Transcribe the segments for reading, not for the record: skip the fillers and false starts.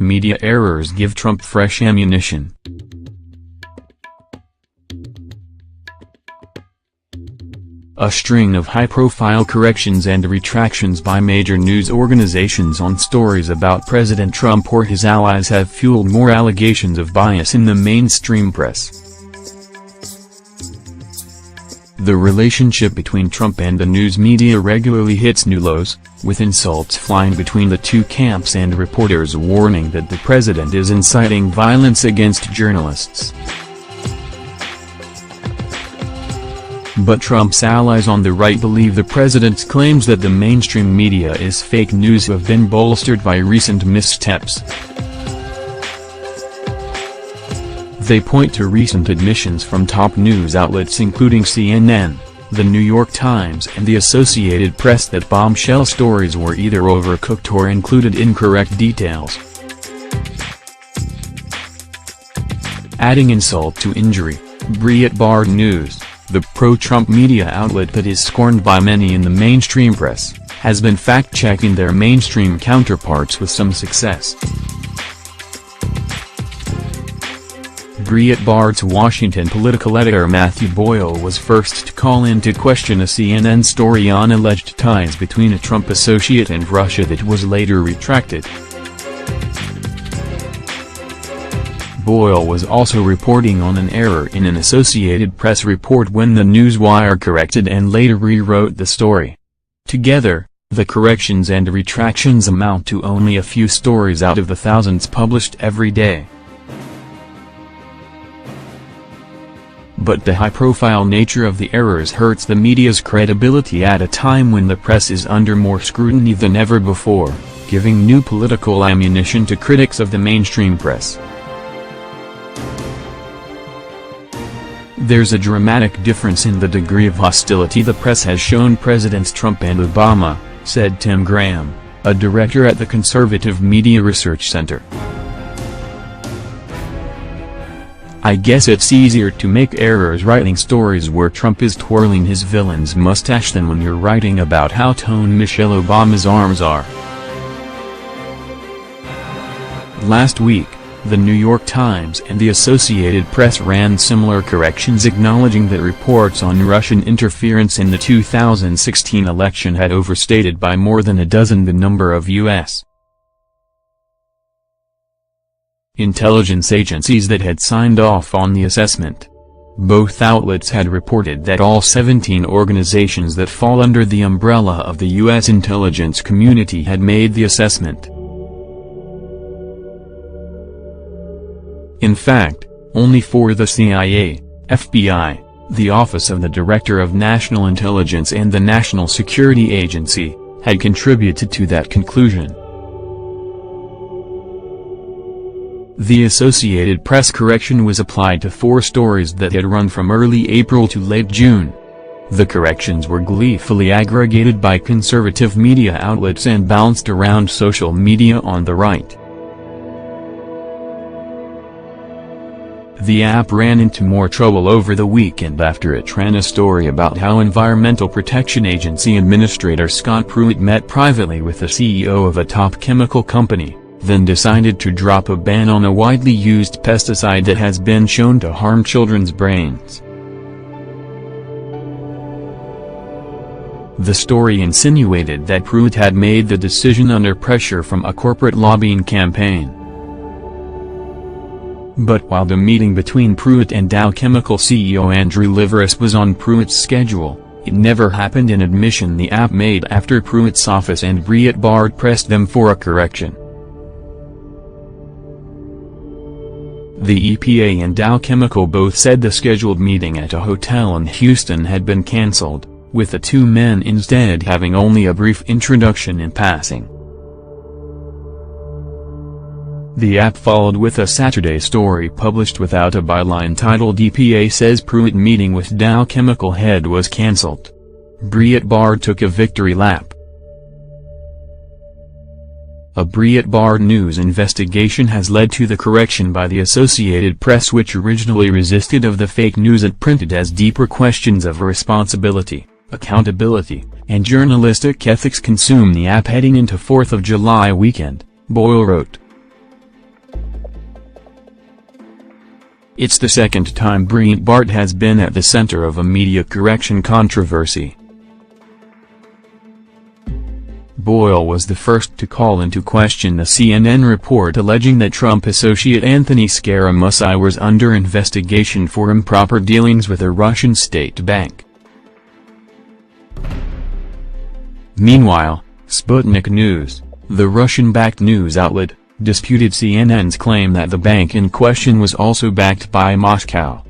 Media errors give Trump fresh ammunition. A string of high-profile corrections and retractions by major news organizations on stories about President Trump or his allies have fueled more allegations of bias in the mainstream press. The relationship between Trump and the news media regularly hits new lows, with insults flying between the two camps and reporters warning that the president is inciting violence against journalists. But Trump's allies on the right believe the president's claims that the mainstream media is fake news have been bolstered by recent missteps. They point to recent admissions from top news outlets including CNN, The New York Times and the Associated Press that bombshell stories were either overcooked or included incorrect details. Adding insult to injury, Breitbart News, the pro-Trump media outlet that is scorned by many in the mainstream press, has been fact-checking their mainstream counterparts with some success. Breitbart's Washington political editor Matthew Boyle was first to call in to question a CNN story on alleged ties between a Trump associate and Russia that was later retracted. Boyle was also reporting on an error in an Associated Press report when the Newswire corrected and later rewrote the story. Together, the corrections and retractions amount to only a few stories out of the thousands published every day. But the high-profile nature of the errors hurts the media's credibility at a time when the press is under more scrutiny than ever before, giving new political ammunition to critics of the mainstream press. There's a dramatic difference in the degree of hostility the press has shown Presidents Trump and Obama, said Tim Graham, a director at the Conservative Media Research Center. I guess it's easier to make errors writing stories where Trump is twirling his villain's mustache than when you're writing about how toned Michelle Obama's arms are. Last week, The New York Times and the Associated Press ran similar corrections acknowledging that reports on Russian interference in the 2016 election had overstated by more than a dozen the number of U.S. intelligence agencies that had signed off on the assessment. Both outlets had reported that all 17 organizations that fall under the umbrella of the U.S. intelligence community had made the assessment. In fact, only 4 the CIA, FBI, the Office of the Director of National Intelligence and the National Security Agency, had contributed to that conclusion. The Associated Press correction was applied to 4 stories that had run from early April to late June. The corrections were gleefully aggregated by conservative media outlets and bounced around social media on the right. The app ran into more trouble over the weekend after it ran a story about how Environmental Protection Agency Administrator Scott Pruitt met privately with the CEO of a top chemical company, then decided to drop a ban on a widely used pesticide that has been shown to harm children's brains. The story insinuated that Pruitt had made the decision under pressure from a corporate lobbying campaign. But while the meeting between Pruitt and Dow Chemical CEO Andrew Liveris was on Pruitt's schedule, it never happened, an admission the app made after Pruitt's office and Breitbart pressed them for a correction. The EPA and Dow Chemical both said the scheduled meeting at a hotel in Houston had been cancelled, with the two men instead having only a brief introduction in passing. The app followed with a Saturday story published without a byline titled "EPA says Pruitt meeting with Dow Chemical head was cancelled." Breitbart took a victory lap. A Breitbart News investigation has led to the correction by the Associated Press, which originally resisted of the fake news it printed as deeper questions of responsibility, accountability, and journalistic ethics consume the app heading into 4th of July weekend, Boyle wrote. It's the second time Breitbart has been at the center of a media correction controversy. Boyle was the first to call into question a CNN report alleging that Trump associate Anthony Scaramucci was under investigation for improper dealings with a Russian state bank. Meanwhile, Sputnik News, the Russian-backed news outlet, disputed CNN's claim that the bank in question was also backed by Moscow.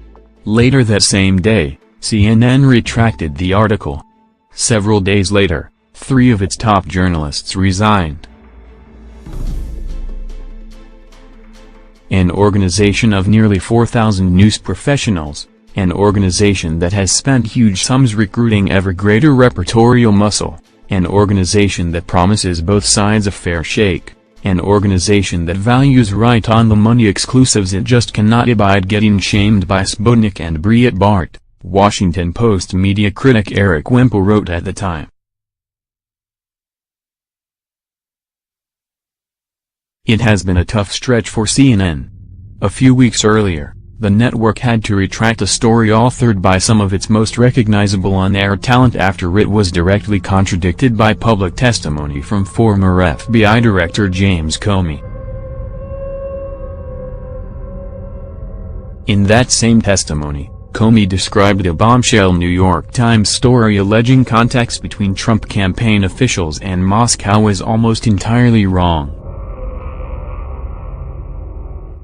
Later that same day, CNN retracted the article. Several days later, 3 of its top journalists resigned. An organization of nearly 4,000 news professionals, an organization that has spent huge sums recruiting ever greater repertorial muscle, an organization that promises both sides a fair shake, an organization that values right-on-the-money exclusives. It just cannot abide getting shamed by Sputnik and Breitbart, Washington Post media critic Eric Wemple wrote at the time. It has been a tough stretch for CNN. A few weeks earlier, the network had to retract a story authored by some of its most recognizable on-air talent after it was directly contradicted by public testimony from former FBI Director James Comey. In that same testimony, Comey described a bombshell New York Times story alleging contacts between Trump campaign officials and Moscow as almost entirely wrong.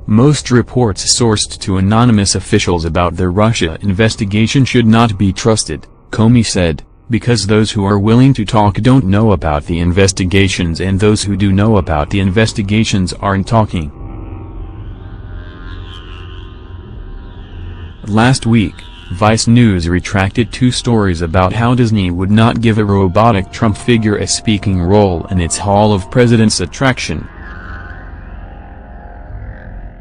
Most reports sourced to anonymous officials about the Russia investigation should not be trusted, Comey said, because those who are willing to talk don't know about the investigations and those who do know about the investigations aren't talking. Last week, Vice News retracted 2 stories about how Disney would not give a robotic Trump figure a speaking role in its Hall of Presidents attraction.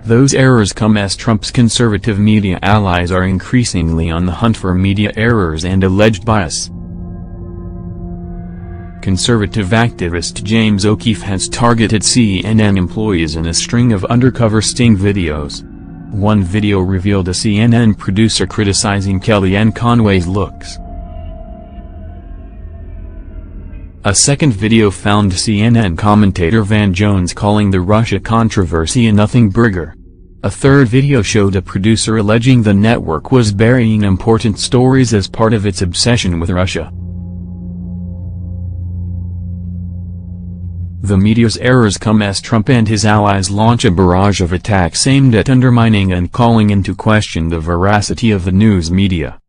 Those errors come as Trump's conservative media allies are increasingly on the hunt for media errors and alleged bias. Conservative activist James O'Keefe has targeted CNN employees in a string of undercover sting videos. One video revealed a CNN producer criticizing Kellyanne Conway's looks. A second video found CNN commentator Van Jones calling the Russia controversy a nothing burger. A third video showed a producer alleging the network was burying important stories as part of its obsession with Russia. The media's errors come as Trump and his allies launch a barrage of attacks aimed at undermining and calling into question the veracity of the news media.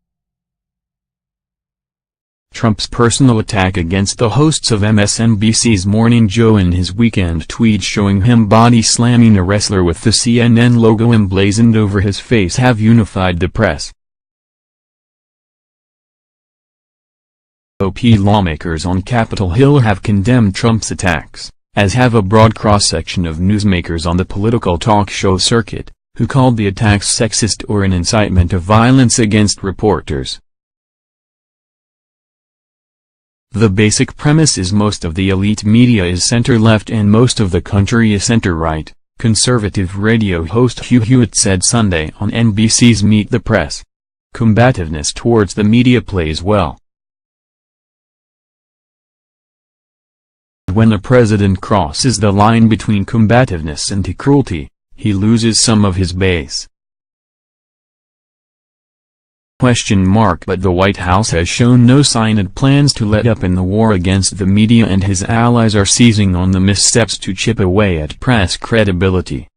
Trump's personal attack against the hosts of MSNBC's Morning Joe in his weekend tweet showing him body-slamming a wrestler with the CNN logo emblazoned over his face have unified the press. GOP lawmakers on Capitol Hill have condemned Trump's attacks, as have a broad cross-section of newsmakers on the political talk show circuit, who called the attacks sexist or an incitement of violence against reporters. The basic premise is most of the elite media is center-left and most of the country is center-right, conservative radio host Hugh Hewitt said Sunday on NBC's Meet the Press. Combativeness towards the media plays well. When a president crosses the line between combativeness and cruelty, he loses some of his base. But the White House has shown no sign it plans to let up in the war against the media, and his allies are seizing on the missteps to chip away at press credibility.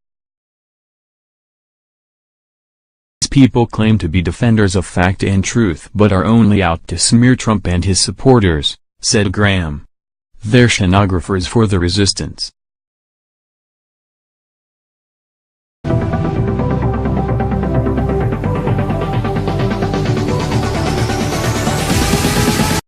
These people claim to be defenders of fact and truth but are only out to smear Trump and his supporters, said Graham. They're stenographers for the resistance.